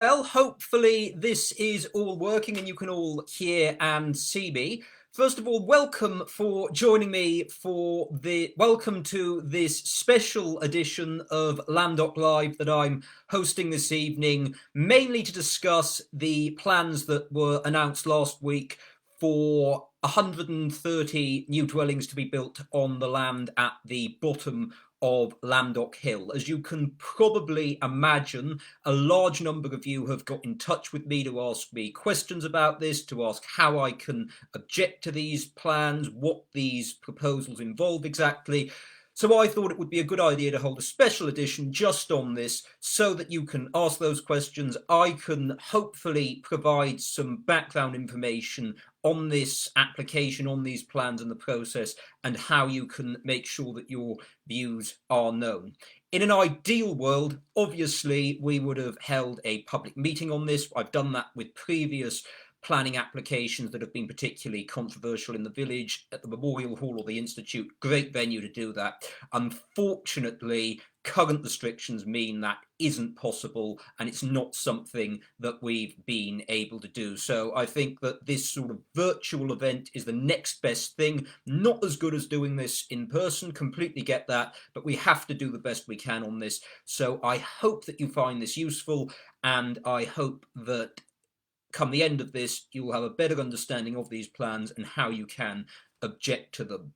Well, hopefully this is all working and you can all hear and see me. First of all, welcome for joining me for welcome to this special edition of Llandough Live that I'm hosting this evening, mainly to discuss the plans that were announced last week for 130 new dwellings to be built on the land at the bottom of Llandough Hill. As you can probably imagine, a large number of you have got in touch with me to ask me questions about this, to ask how I can object to these plans, what these proposals involve exactly. So I thought it would be a good idea to hold a special edition just on this so that you can ask those questions. I can hopefully provide some background information on this application, on these plans and the process, and how you can make sure that your views are known. In an ideal world, obviously, we would have held a public meeting on this. I've done that with previous planning applications that have been particularly controversial in the village, at the Memorial Hall or the Institute. Great venue to do that. Unfortunately, current restrictions mean that isn't possible, and it's not something that we've been able to do. So I think that this sort of virtual event is the next best thing. Not as good as doing this in person, completely get that, but we have to do the best we can on this. So I hope that you find this useful, and I hope that come the end of this, you will have a better understanding of these plans and how you can object to them.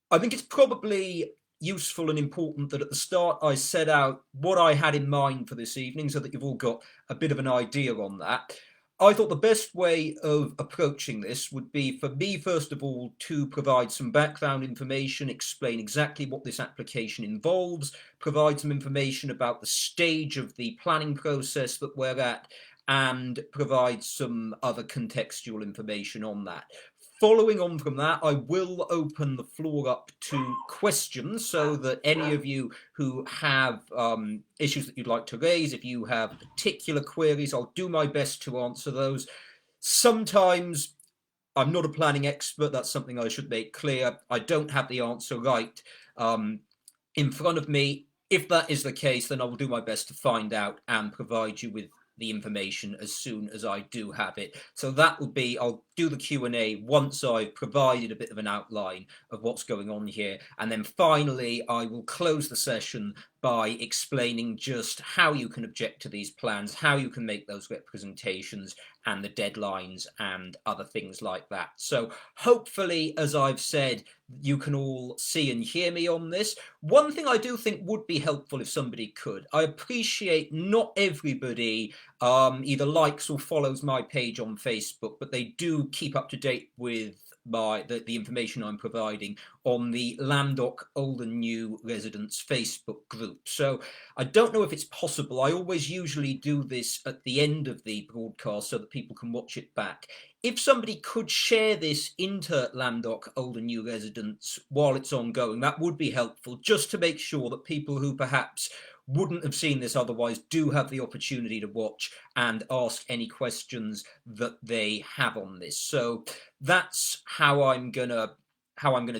I think it's probably useful and important that at the start I set out what I had in mind for this evening so that you've all got a bit of an idea on that. I thought the best way of approaching this would be for me, first of all, to provide some background information, explain exactly what this application involves, provide some information about the stage of the planning process that we're at, and provide some other contextual information on that. Following on from that, I will open the floor up to questions so that any of you who have issues that you'd like to raise, if you have particular queries, I'll do my best to answer those. Sometimes I'm not a planning expert, that's something I should make clear. I don't have the answer right in front of me. If that is the case, then I will do my best to find out and provide you with the information as soon as I do have it. So that will be, I'll do the Q&A once I've provided a bit of an outline of what's going on here. And then finally, I will close the session by explaining just how you can object to these plans, how you can make those representations, and the deadlines and other things like that. So hopefully, as I've said, you can all see and hear me on this. One thing I do think would be helpful if somebody could, I appreciate not everybody either likes or follows my page on Facebook, but they do keep up to date with the information I'm providing on the Llandough Old and New Residents Facebook group. So I don't know if it's possible. I always usually do this at the end of the broadcast so that people can watch it back. If somebody could share this into Llandough Old and New Residents while it's ongoing, that would be helpful, just to make sure that people who perhaps wouldn't have seen this otherwise do have the opportunity to watch and ask any questions that they have on this. So that's how I'm gonna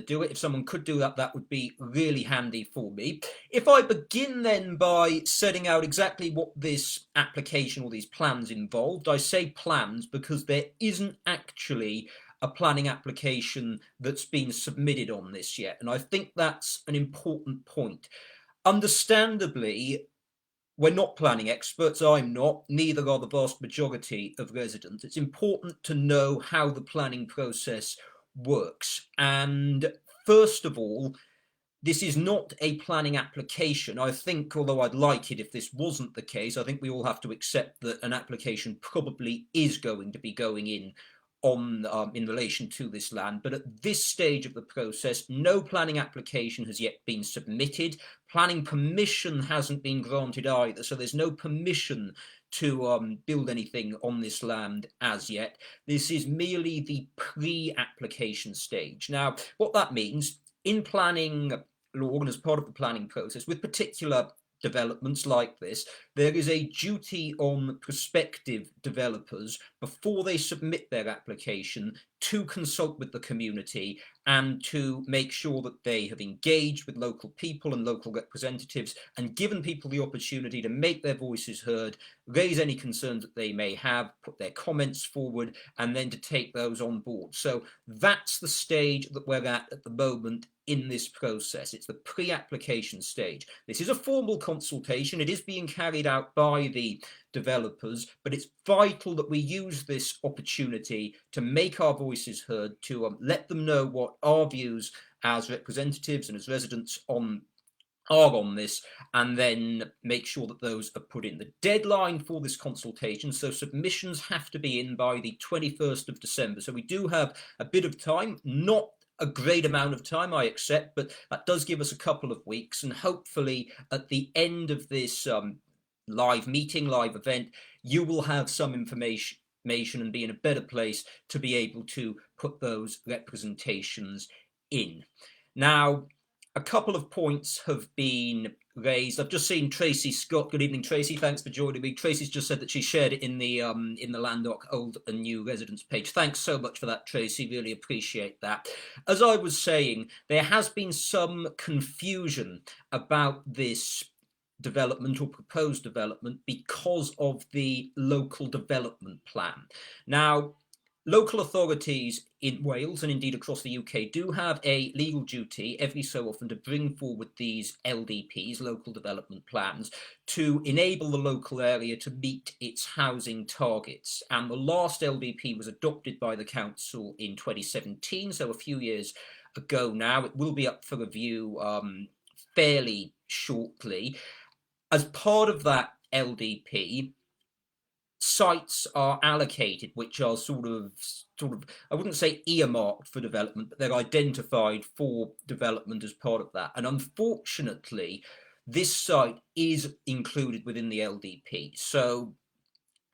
do it. If someone could do that, that would be really handy for me. If I begin then by setting out exactly what this application or these plans involved, I say plans because there isn't actually a planning application that's been submitted on this yet, and I think that's an important point. Understandably, we're not planning experts, I'm not, neither are the vast majority of residents. It's important to know how the planning process works. And first of all, this is not a planning application. I think, although I'd like it if this wasn't the case, I think we all have to accept that an application probably is going to be going in relation to this land. But at this stage of the process, no planning application has yet been submitted. Planning permission hasn't been granted either, so there's no permission to build anything on this land as yet. This is merely the pre-application stage. Now, what that means, in planning law and as part of the planning process, with particular developments like this, there is a duty on prospective developers before they submit their application to consult with the community and to make sure that they have engaged with local people and local representatives and given people the opportunity to make their voices heard, raise any concerns that they may have, put their comments forward, and then to take those on board. So that's the stage that we're at the moment in this process. It's the pre-application stage. This is a formal consultation. It is being carried out by the developers, but it's vital that we use this opportunity to make our voices heard, to let them know what our views as representatives and as residents are on this, and then make sure that those are put in. The deadline for this consultation, so submissions have to be in by the 21st of December. So we do have a bit of time, not a great amount of time, I accept, but that does give us a couple of weeks, and hopefully at the end of this live meeting, live event, you will have some information and be in a better place to be able to put those representations in. Now, a couple of points have been raised. I've just seen Tracy Scott. Good evening, Tracy. Thanks for joining me. Tracy's just said that she shared it in the Llandough Old and New Residents page. Thanks so much for that, Tracy. Really appreciate that. As I was saying, there has been some confusion about this development or proposed development because of the local development plan. Now, local authorities in Wales and indeed across the UK do have a legal duty every so often to bring forward these LDPs, local development plans, to enable the local area to meet its housing targets. And the last LDP was adopted by the council in 2017, so a few years ago now. It will be up for review fairly shortly. As part of that LDP, sites are allocated which are sort of I wouldn't say earmarked for development, but they're identified for development as part of that. And unfortunately, this site is included within the LDP. So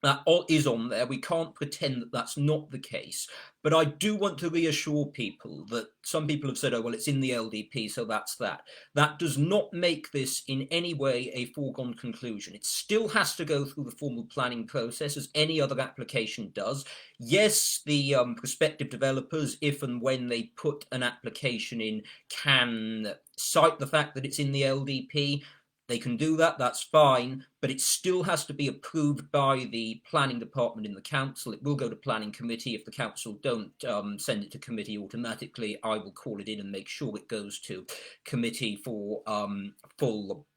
that is on there. We can't pretend that that's not the case. But I do want to reassure people that some people have said, oh, well, it's in the LDP, so that's that. That does not make this in any way a foregone conclusion. It still has to go through the formal planning process as any other application does. Yes, the prospective developers, if and when they put an application in, can cite the fact that it's in the LDP. They can do that, that's fine, but it still has to be approved by the planning department in the council. It will go to planning committee. If the council don't send it to committee automatically, I will call it in and make sure it goes to committee for full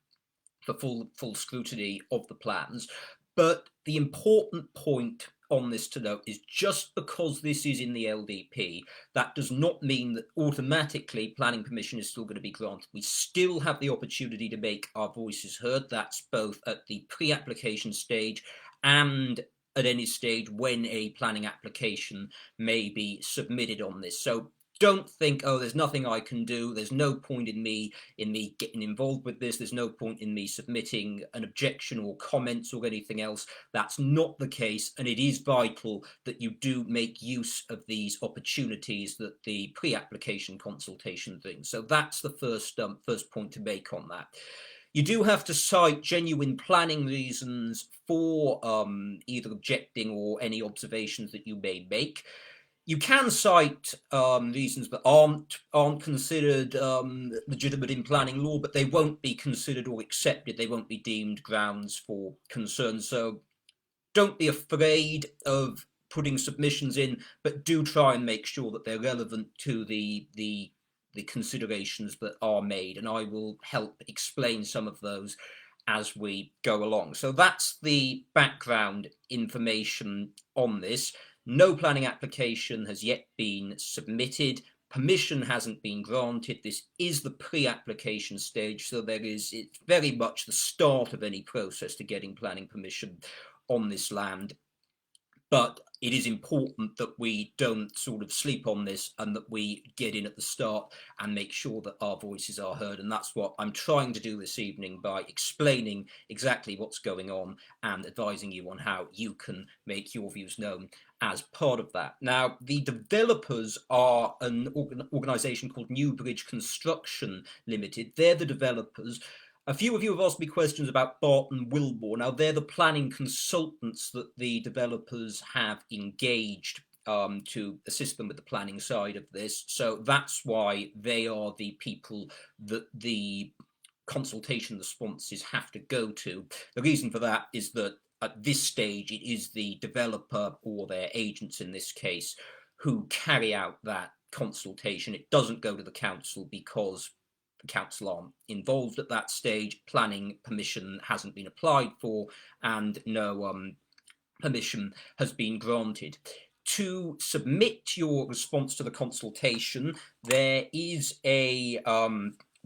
scrutiny of the plans. But the important point on this to note is just because this is in the LDP, that does not mean that automatically planning permission is still going to be granted. We still have the opportunity to make our voices heard. That's both at the pre-application stage and at any stage when a planning application may be submitted on this. So don't think, oh, there's nothing I can do. There's no point in me getting involved with this. There's no point in me submitting an objection or comments or anything else. That's not the case, and it is vital that you do make use of these opportunities that the pre-application consultation brings. So that's the first point to make on that. You do have to cite genuine planning reasons for either objecting or any observations that you may make. You can cite reasons that aren't considered legitimate in planning law, but they won't be considered or accepted. They won't be deemed grounds for concern. So don't be afraid of putting submissions in, but do try and make sure that they're relevant to the considerations that are made. And I will help explain some of those as we go along. So that's the background information on this. No planning application has yet been submitted. Permission hasn't been granted. This is the pre-application stage, so it's very much the start of any process to getting planning permission on this land. But it is important that we don't sort of sleep on this and that we get in at the start and make sure that our voices are heard. And that's what I'm trying to do this evening by explaining exactly what's going on and advising you on how you can make your views known as part of that. Now, the developers are an organisation called Newbridge Construction Limited. They're the developers. A few of you have asked me questions about Barton Wilmore. Now, they're the planning consultants that the developers have engaged to assist them with the planning side of this. So that's why they are the people that the consultation responses have to go to. The reason for that is that at this stage, it is the developer or their agents in this case who carry out that consultation. It doesn't go to the council because the council aren't involved at that stage. Planning permission hasn't been applied for, and no permission has been granted. To submit your response to the consultation, there is a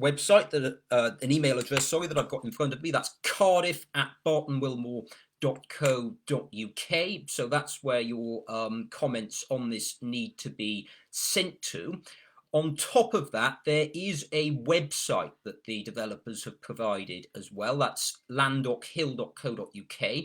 website, that an email address, sorry, that I've got in front of me. That's cardiff@bartonwilmore.co.uk. So that's where your comments on this need to be sent to. On top of that, there is a website that the developers have provided as well. That's llandoughill.co.uk.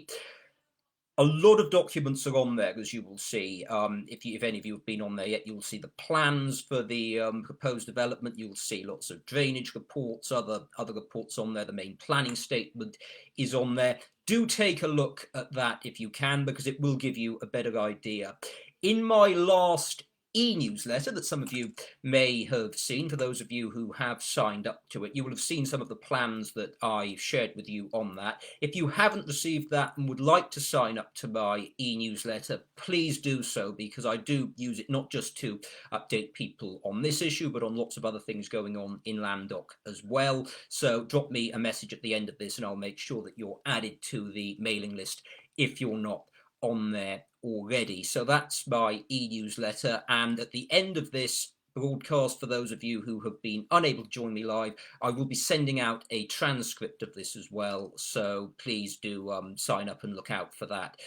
A lot of documents are on there, as you will see. If any of you have been on there yet, you'll see the plans for the proposed development. You'll see lots of drainage reports, other reports on there. The main planning statement is on there. Do take a look at that if you can, because it will give you a better idea. In my last e-newsletter that some of you may have seen, for those of you who have signed up to it, you will have seen some of the plans that I shared with you on that. If you haven't received that and would like to sign up to my e-newsletter, please do so, because I do use it not just to update people on this issue, but on lots of other things going on in Llandough as well. So drop me a message at the end of this and I'll make sure that you're added to the mailing list if you're not on there already. So that's my e-newsletter, and at the end of this broadcast, for those of you who have been unable to join me live, I will be sending out a transcript of this as well, so please do sign up and look out for that.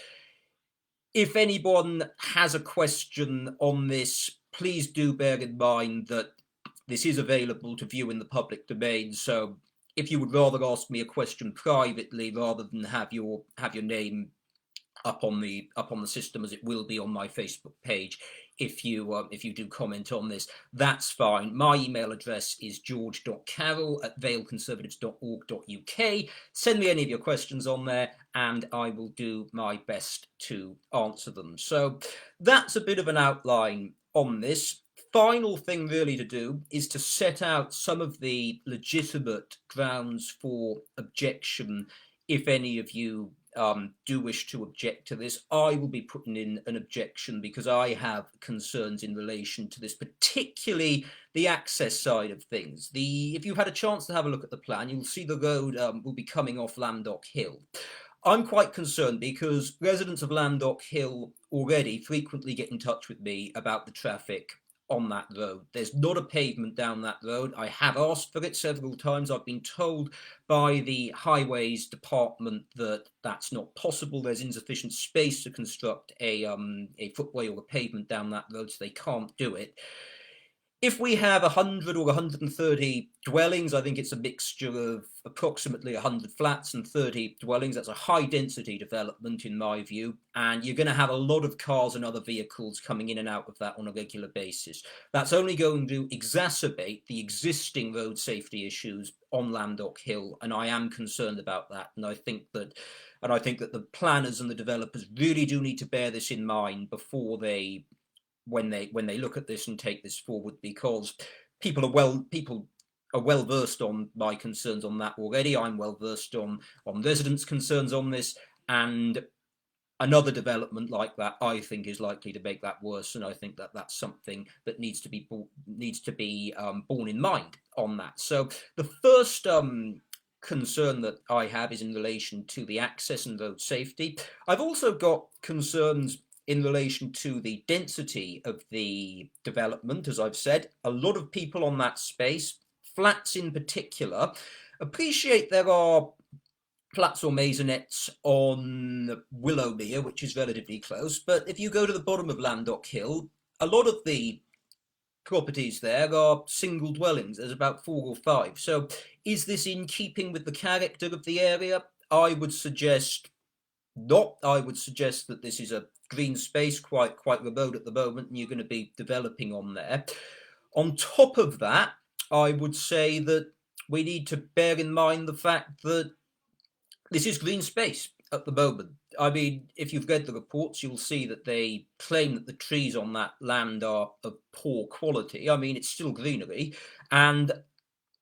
If anyone has a question on this, please do bear in mind that this is available to view in the public domain, so if you would rather ask me a question privately rather than have your name up on the system, as it will be on my Facebook page, if you do comment on this, that's fine. My email address is george.carroll@valeconservatives.org.uk. Send me any of your questions on there and I will do my best to answer them. So that's a bit of an outline on this. Final thing really to do is to set out some of the legitimate grounds for objection. If any of you do wish to object to this, I will be putting in an objection because I have concerns in relation to this, particularly the access side of things. If you've had a chance to have a look at the plan, you'll see the road will be coming off Llandough Hill. I'm quite concerned because residents of Llandough Hill already frequently get in touch with me about the traffic on that road. There's not a pavement down that road. I have asked for it several times. I've been told by the highways department that that's not possible. There's insufficient space to construct a footway or a pavement down that road, so they can't do it. If we have 100 or 130 dwellings, I think it's a mixture of approximately 100 flats and 30 dwellings. That's a high density development in my view, and you're going to have a lot of cars and other vehicles coming in and out of that on a regular basis. That's only going to exacerbate the existing road safety issues on Llandough Hill, and I am concerned about that. And I think that the planners and the developers really do need to bear this in mind before when they look at this and take this forward, because people are well versed on my concerns on that already. I'm well versed on residents' concerns on this, and another development like that I think is likely to make that worse, and I think that that's something that needs to be borne in mind on that. So the first concern that I have is in relation to the access and road safety. I've also got concerns in relation to the density of the development. As I've said, a lot of people on that space, flats in particular. Appreciate there are flats or maisonettes on Willowmere, which is relatively close, but if you go to the bottom of Llandough Hill, a lot of the properties there are single dwellings. There's about 4 or 5. So is this in keeping with the character of the area? I would suggest not. I would suggest that this is a green space, quite remote at the moment, and you're going to be developing on there. On top of that, I would say that we need to bear in mind the fact that this is green space at the moment. I mean, if you've read the reports, you'll see that they claim that the trees on that land are of poor quality. I mean, it's still greenery, and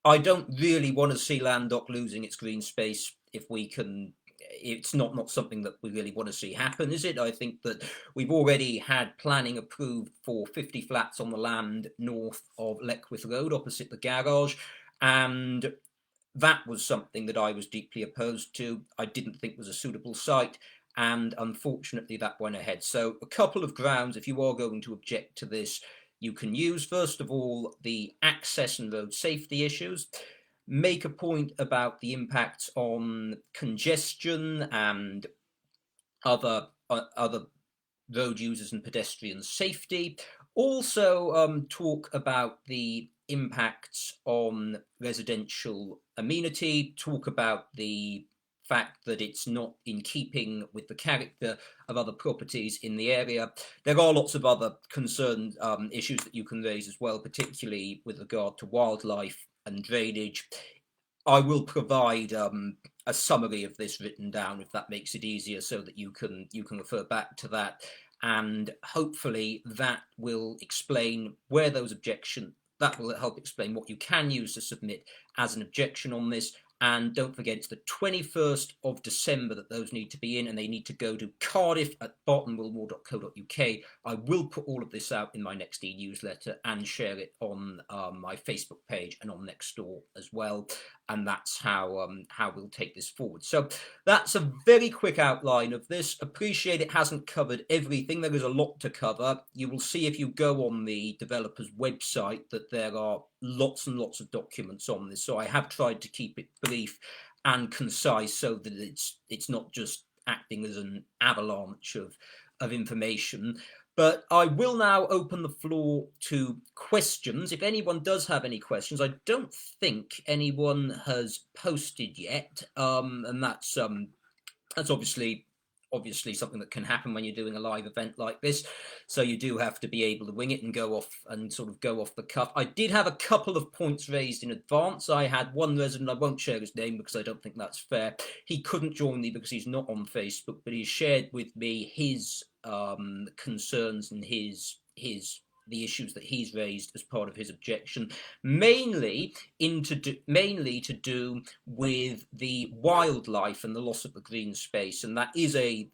I don't really want to see Llandough losing its green space if we can. It's not something that we really want to see happen, is it? I think that we've already had planning approved for 50 flats on the land north of Leckwith Road, opposite the garage, and that was something that I was deeply opposed to. I didn't think was a suitable site, and unfortunately that went ahead. So a couple of grounds, if you are going to object to this, you can use. First of all, the access and road safety issues. Make a point about the impacts on congestion and other road users and pedestrian safety. Also, talk about the impacts on residential amenity, talk about the fact that it's not in keeping with the character of other properties in the area. There are lots of other concern issues that you can raise as well, particularly with regard to wildlife and drainage. I will provide a summary of this written down if that makes it easier, so that you can refer back to that, and hopefully that will explain where those objections. That will help explain what you can use to submit as an objection on this. And don't forget, it's the 21st of December that those need to be in, and they need to go to cardiff@bartonwillmore.co.uk. I will put all of this out in my next e-newsletter and share it on my Facebook page and on Nextdoor as well. And that's how we'll take this forward. So that's a very quick outline of this. Appreciate it hasn't covered everything. There is a lot to cover. You will see if you go on the developer's website that there are lots and lots of documents on this. So I have tried to keep it brief and concise so that it's not just acting as an avalanche of information. But I will now open the floor to questions. If anyone does have any questions, I don't think anyone has posted yet, and that's obviously something that can happen when you're doing a live event like this. So you do have to be able to wing it and go off the cuff. I did have a couple of points raised in advance. I had one resident, I won't share his name because I don't think that's fair. He couldn't join me because he's not on Facebook, but he shared with me his concerns and the issues that he's raised as part of his objection, mainly to do with the wildlife and the loss of the green space, and that is a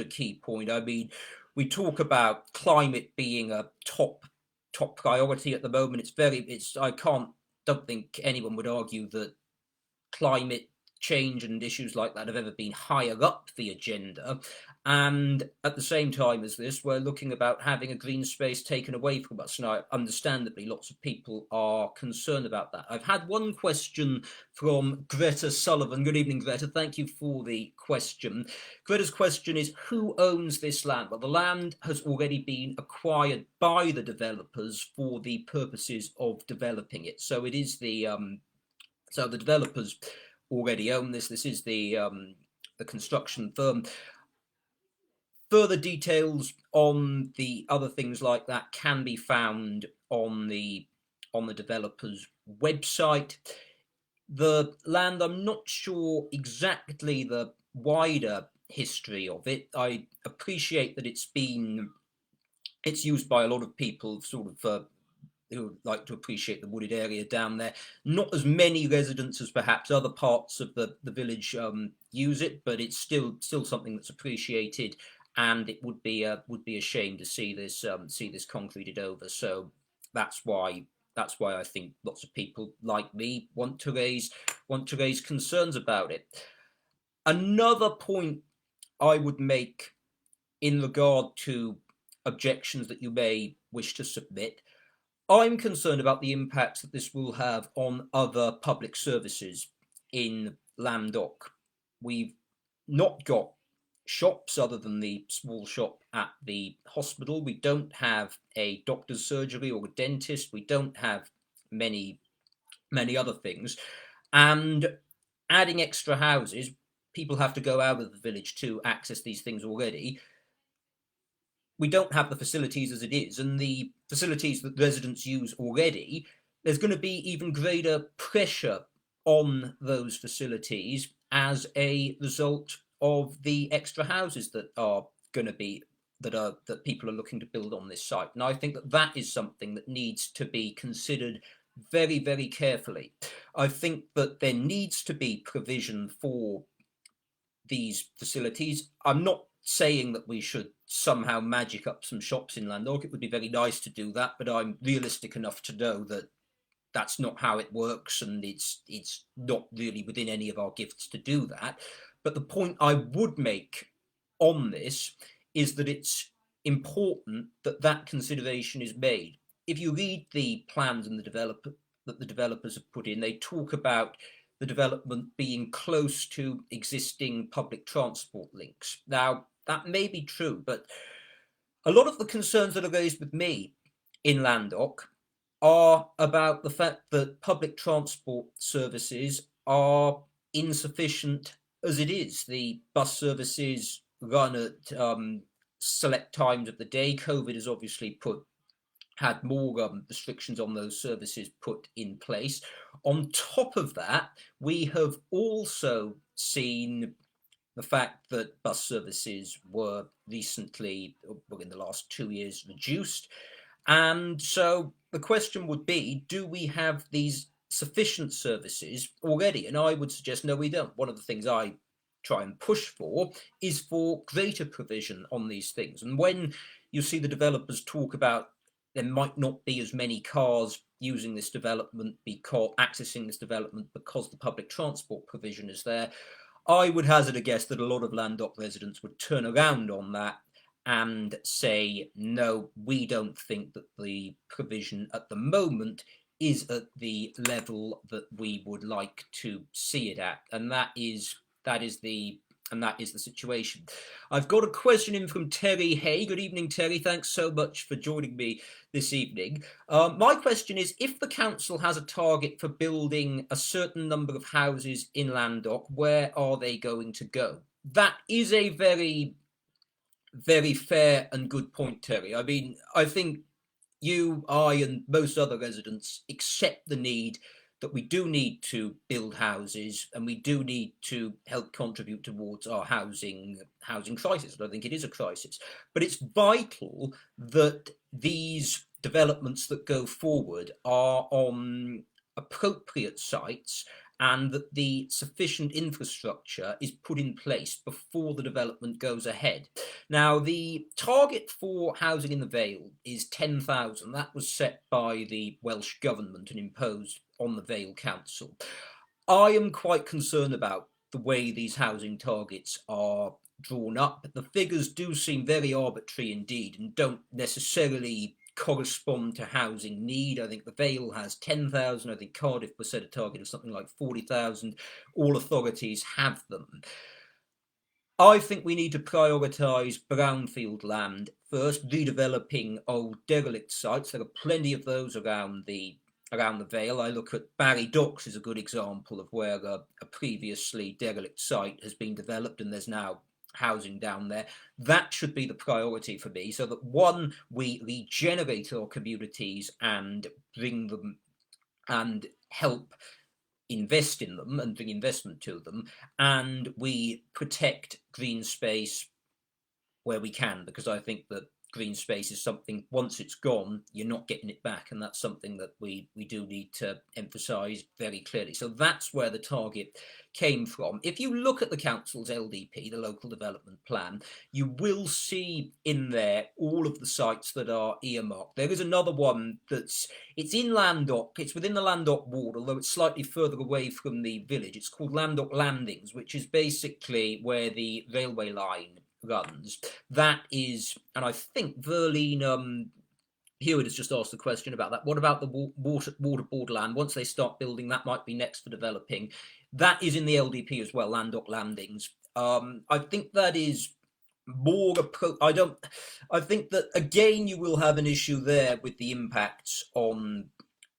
key point. I mean, we talk about climate being a top priority at the moment. Don't think anyone would argue that climate change and issues like that have ever been higher up the agenda. And at the same time as this, we're looking about having a green space taken away from us. Now, understandably, lots of people are concerned about that. I've had one question from Greta Sullivan. Good evening, Greta. Thank you for the question. Greta's question is, who owns this land? Well, the land has already been acquired by the developers for the purposes of developing it. So it is so the developers already own this. This is the construction firm. Further details on the other things like that can be found on the developer's website. The land, I'm not sure exactly the wider history of it. I appreciate that it's used by a lot of people sort of who like to appreciate the wooded area down there. Not as many residents as perhaps other parts of the village use it, but it's still something that's appreciated, and it would be a shame to see this concreted over. So that's why I think lots of people like me want to raise concerns about it. Another point I would make in regard to objections that you may wish to submit, I'm concerned about the impacts that this will have on other public services in Llandough. We've not got shops other than the small shop at the hospital. We don't have a doctor's surgery or a dentist. We don't have many other things. And adding extra houses, people have to go out of the village to access these things already. We don't have the facilities as it is, and the facilities that residents use already, there's going to be even greater pressure on those facilities as a result of the extra houses that are going to be that people are looking to build on this site. And I think that that is something that needs to be considered very, very carefully. I think that there needs to be provision for these facilities. I'm not saying that we should somehow magic up some shops in Llandough. It would be very nice to do that, but I'm realistic enough to know that that's not how it works, and it's not really within any of our gifts to do that. But the point I would make on this is that it's important that that consideration is made. If you read the plans and that the developers have put in, they talk about the development being close to existing public transport links. Now, that may be true, but a lot of the concerns that are raised with me in Llandough are about the fact that public transport services are insufficient as it is. The bus services run at select times of the day. COVID has obviously had more restrictions on those services put in place. On top of that, we have also seen the fact that bus services were recently, well, in the last 2 years, reduced. And so the question would be, do we have these sufficient services already? And I would suggest, no, we don't. One of the things I try and push for is for greater provision on these things. And when you see the developers talk about there might not be as many cars using this development, because accessing this development because the public transport provision is there, I would hazard a guess that a lot of Llandough residents would turn around on that and say, no, we don't think that the provision at the moment is at the level that we would like to see it at. And that is the situation. I've got a question in from Terry Hay. Good evening, Terry. Thanks so much for joining me this evening. My question is, if the council has a target for building a certain number of houses in Llandough, where are they going to go? That is a very, very fair and good point, Terry. I mean, I think you, I, and most other residents accept the need that we do need to build houses, and we do need to help contribute towards our housing crisis. And I think it is a crisis, but it's vital that these developments that go forward are on appropriate sites, and that the sufficient infrastructure is put in place before the development goes ahead. Now, the target for housing in the Vale is 10,000. That was set by the Welsh Government and imposed on the Vale Council. I am quite concerned about the way these housing targets are drawn up. The figures do seem very arbitrary indeed, and don't necessarily correspond to housing need. I think the Vale has 10,000. I think Cardiff was set a target of something like 40,000. All authorities have them. I think we need to prioritise brownfield land first, redeveloping old derelict sites. There are plenty of those around the Vale. I look at Barry Docks as a good example of where a previously derelict site has been developed, and there's now housing down there. That should be the priority for me, so that one, we regenerate our communities and bring them and help invest in them and bring investment to them, and we protect green space where we can, because I think that green space is something, once it's gone, you're not getting it back, and that's something that we do need to emphasise very clearly. So that's where the target came from. If you look at the council's LDP, the local development plan, you will see in there all of the sites that are earmarked. There is another one it's in Llandough, it's within the Llandough ward, although it's slightly further away from the village. It's called Llandough Landings, which is basically where the railway line runs. That is, and I think Verlene Hewitt has just asked the question about that. What about the water board land? Once they start building, that might be next for developing. That is in the LDP as well, Llandough Landings. I think that is more I think that again you will have an issue there with the impacts on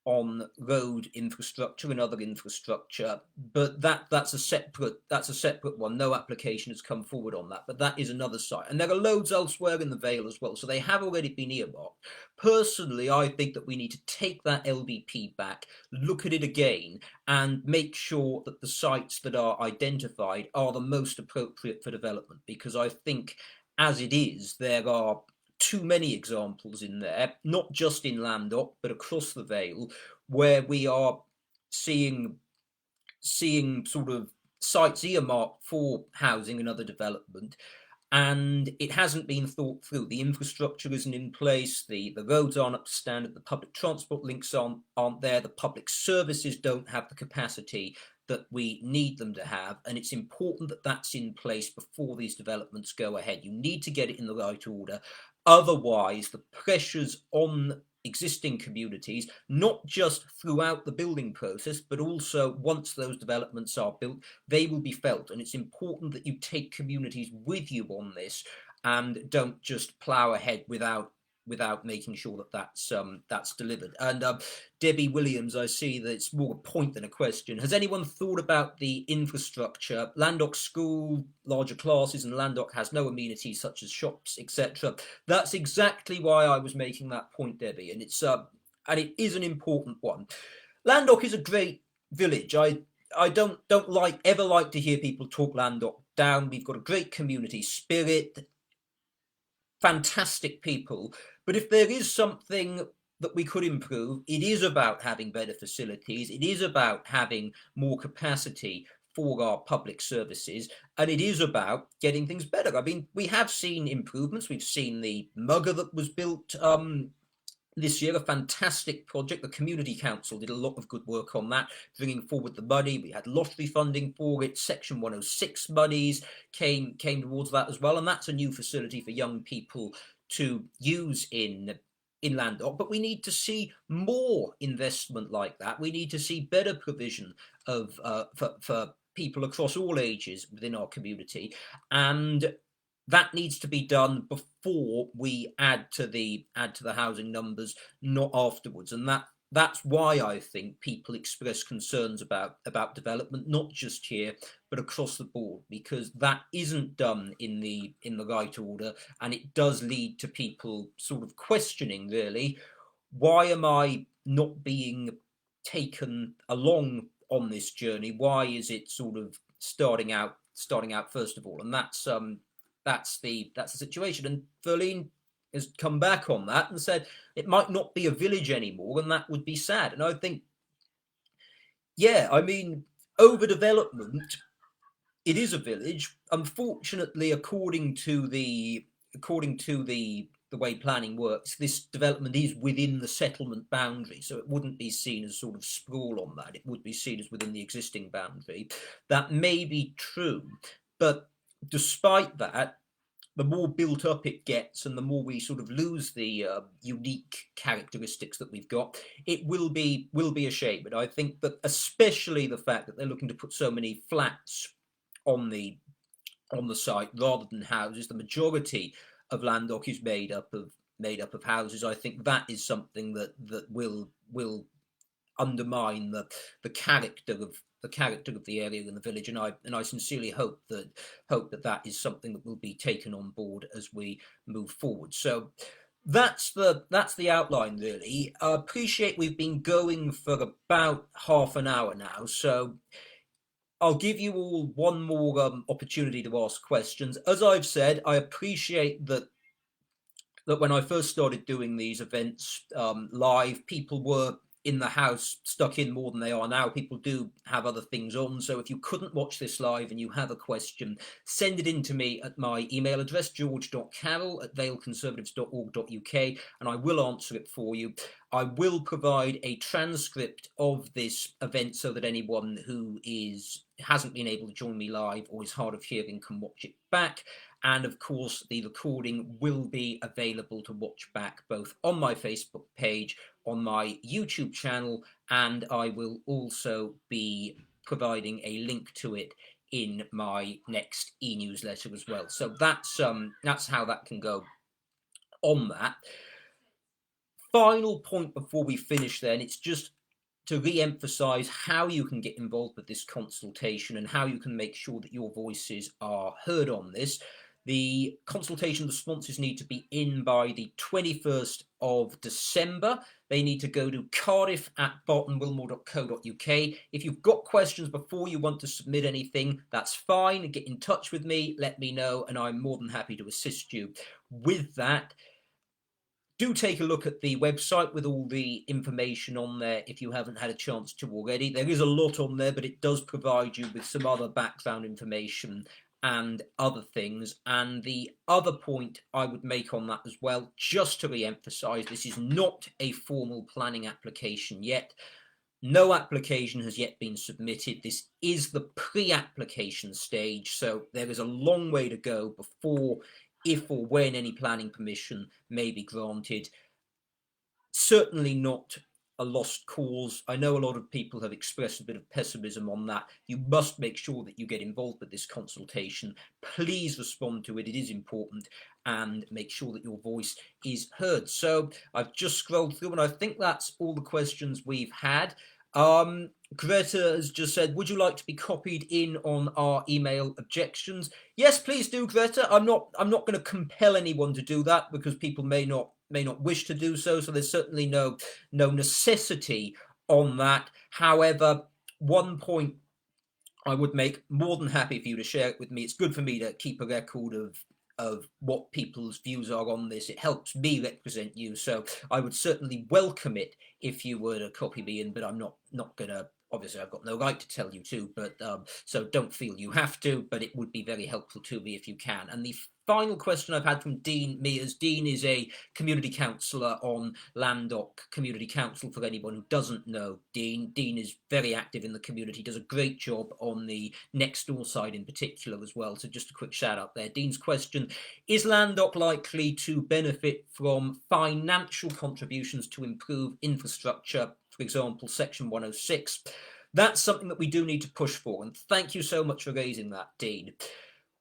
on road infrastructure and other infrastructure, but that's a separate one. No application has come forward on that, but that is another site, and there are loads elsewhere in the Vale as well. So they have already been earmarked. Personally, I think that we need to take that LBP back, look at it again, and make sure that the sites that are identified are the most appropriate for development, because I think as it is, there are too many examples in there, not just in Llandough, but across the Vale, where we are seeing sort of sites earmarked for housing and other development, and it hasn't been thought through. The infrastructure isn't in place, the roads aren't up to standard, the public transport links aren't there, the public services don't have the capacity that we need them to have, and it's important that that's in place before these developments go ahead. You need to get it in the right order. Otherwise, the pressures on existing communities, not just throughout the building process, but also once those developments are built, they will be felt. And it's important that you take communities with you on this and don't just plough ahead without making sure that that's delivered. And Debbie Williams, I see that it's more a point than a question. Has anyone thought about the infrastructure? Llandough School, larger classes, and Llandough has no amenities such as shops, etc. That's exactly why I was making that point, Debbie, and and it is an important one. Llandough is a great village. I don't ever like to hear people talk Llandough down. We've got a great community spirit, fantastic people, but if there is something that we could improve, it is about having better facilities, it is about having more capacity for our public services, and it is about getting things better. I mean, we have seen improvements. We've seen the mugger that was built this year, a fantastic project. The Community Council did a lot of good work on that, bringing forward the money. We had lottery funding for it. Section 106 monies came towards that as well, and that's a new facility for young people to use in Llandough. But we need to see more investment like that. We need to see better provision of for people across all ages within our community, and that needs to be done before we add to the housing numbers, not afterwards. And that's why I think people express concerns about development, not just here but across the board, because that isn't done in the right order, and it does lead to people sort of questioning, really, why am I not being taken along on this journey? Why is it sort of starting out first of all? And that's the situation. And Verlene has come back on that and said it might not be a village anymore, and that would be sad. And I think, yeah, I mean, overdevelopment, it is a village. Unfortunately, according to the way planning works, this development is within the settlement boundary, so it wouldn't be seen as sort of sprawl on that. It would be seen as within the existing boundary. That may be true, but despite that, the more built up it gets and the more we sort of lose the unique characteristics that we've got, it will be a shame. But I think that especially the fact that they're looking to put so many flats on the site rather than houses, the majority of Llandough is made up of houses. I think that is something that will undermine the character of the area and the village, and I sincerely hope that is something that will be taken on board as we move forward. So that's the outline, really. I appreciate we've been going for about half an hour now, so I'll give you all one more opportunity to ask questions. As I've said, I appreciate that when I first started doing these events live, people were in the house stuck in more than they are now. People do have other things on, so if you couldn't watch this live and you have a question, send it in to me at my email address, george.carroll@valeconservatives.org.uk, and I will answer it for you. I will provide a transcript of this event so that anyone who hasn't been able to join me live or is hard of hearing can watch it back. And of course, the recording will be available to watch back both on my Facebook page, on my YouTube channel, and I will also be providing a link to it in my next e-newsletter as well. So that's how that can go on that. Final point before we finish then, it's just to re-emphasize how you can get involved with this consultation and how you can make sure that your voices are heard on this. The consultation responses need to be in by the 21st of December. They need to go to cardiff@bartonwilmore.co.uk. If you've got questions before you want to submit anything, that's fine. Get in touch with me, let me know, and I'm more than happy to assist you with that. Do take a look at the website with all the information on there if you haven't had a chance to already. There is a lot on there, but it does provide you with some other background information and other things. And the other point I would make on that as well, just to re-emphasize, this is not a formal planning application yet. No application has yet been submitted. This is the pre-application stage, so there is a long way to go before, if or when, any planning permission may be granted. Certainly not a lost cause. I know a lot of people have expressed a bit of pessimism on that. You must make sure that you get involved with this consultation. Please respond to it. It is important, and make sure that your voice is heard. So I've just scrolled through, and I think that's all the questions we've had. Greta has just said, would you like to be copied in on our email objections? Yes, please do, Greta. I'm not going to compel anyone to do that, because people may not wish to do so. So there's certainly no necessity on that. However, one point I would make, more than happy for you to share it with me. It's good for me to keep a record of what people's views are on this. It helps me represent you, so I would certainly welcome it if you were to copy me in, but I'm not gonna, obviously I've got no right to tell you to, but so don't feel you have to, but it would be very helpful to me if you can. And the final question I've had from Dean Mears. Dean is a community councillor on Llandough Community Council, for anyone who doesn't know Dean. Dean is very active in the community, does a great job on the next door side in particular as well, so just a quick shout out there. Dean's question: is Llandough likely to benefit from financial contributions to improve infrastructure, for example Section 106? That's something that we do need to push for, and thank you so much for raising that, Dean.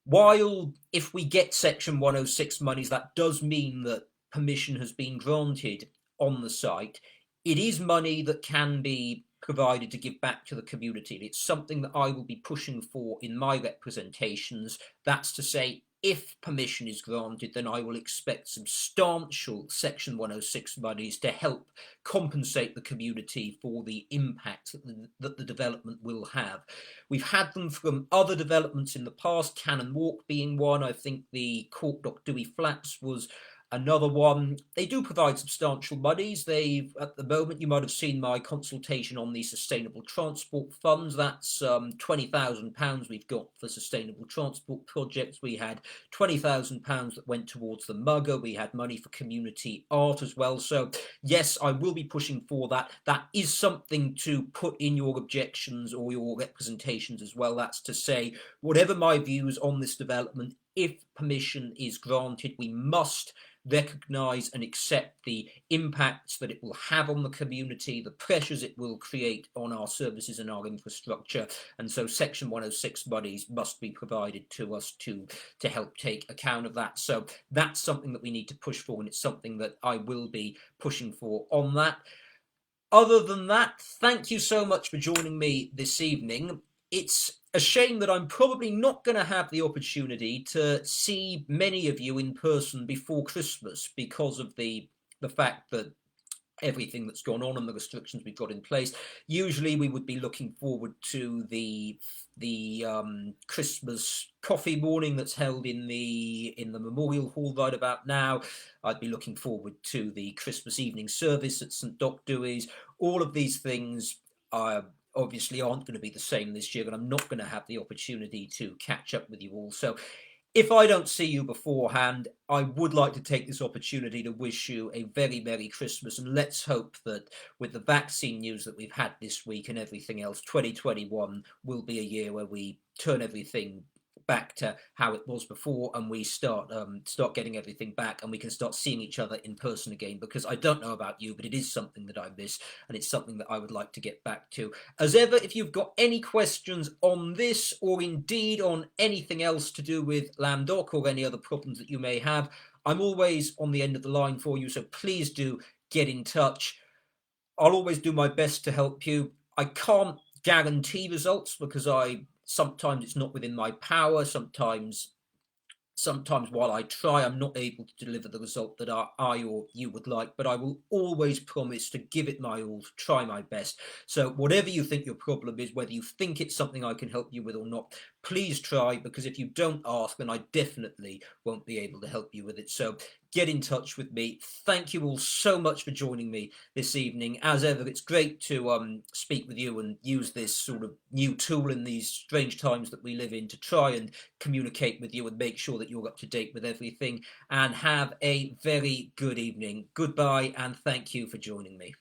While if we get Section 106 monies, that does mean that permission has been granted on the site, it is money that can be provided to give back to the community. It's something that I will be pushing for in my representations. That's to say, if permission is granted, then I will expect substantial Section 106 monies to help compensate the community for the impact that the development will have. We've had them from other developments in the past, Cannon Walk being one. I think the Llandough Flats was another one. They do provide substantial monies. They've, at the moment, you might have seen my consultation on the sustainable transport funds. That's £20,000 we've got for sustainable transport projects. We had £20,000 that went towards the Mugger. We had money for community art as well. So yes, I will be pushing for that. That is something to put in your objections or your representations as well. That's to say, whatever my views on this development, if permission is granted, we must recognise and accept the impacts that it will have on the community, the pressures it will create on our services and our infrastructure. And so Section 106 monies must be provided to us to help take account of that. So that's something that we need to push for, and it's something that I will be pushing for on that. Other than that, thank you so much for joining me this evening. It's a shame that I'm probably not going to have the opportunity to see many of you in person before Christmas because of the fact that everything that's gone on and the restrictions we've got in place. Usually we would be looking forward to the Christmas coffee morning that's held in the Memorial Hall right about now. I'd be looking forward to the Christmas evening service at St Dewey's. All of these things obviously aren't going to be the same this year, and I'm not going to have the opportunity to catch up with you all. So if I don't see you beforehand, I would like to take this opportunity to wish you a very Merry Christmas, and let's hope that with the vaccine news that we've had this week and everything else, 2021 will be a year where we turn everything back to how it was before, and we start getting everything back, and we can start seeing each other in person again, because I don't know about you, but it is something that I miss, and it's something that I would like to get back to. As ever, if you've got any questions on this, or indeed on anything else to do with Llandough or any other problems that you may have, I'm always on the end of the line for you, so please do get in touch. I'll always do my best to help you. I can't guarantee results because I sometimes it's not within my power. Sometimes while I try, I'm not able to deliver the result that I or you would like, but I will always promise to give it my all, to try my best. So whatever you think your problem is, whether you think it's something I can help you with or not, please try, because if you don't ask, then I definitely won't be able to help you with it. So get in touch with me. Thank you all so much for joining me this evening. As ever, it's great to speak with you and use this sort of new tool in these strange times that we live in to try and communicate with you and make sure that you're up to date with everything. And have a very good evening. Goodbye, and thank you for joining me.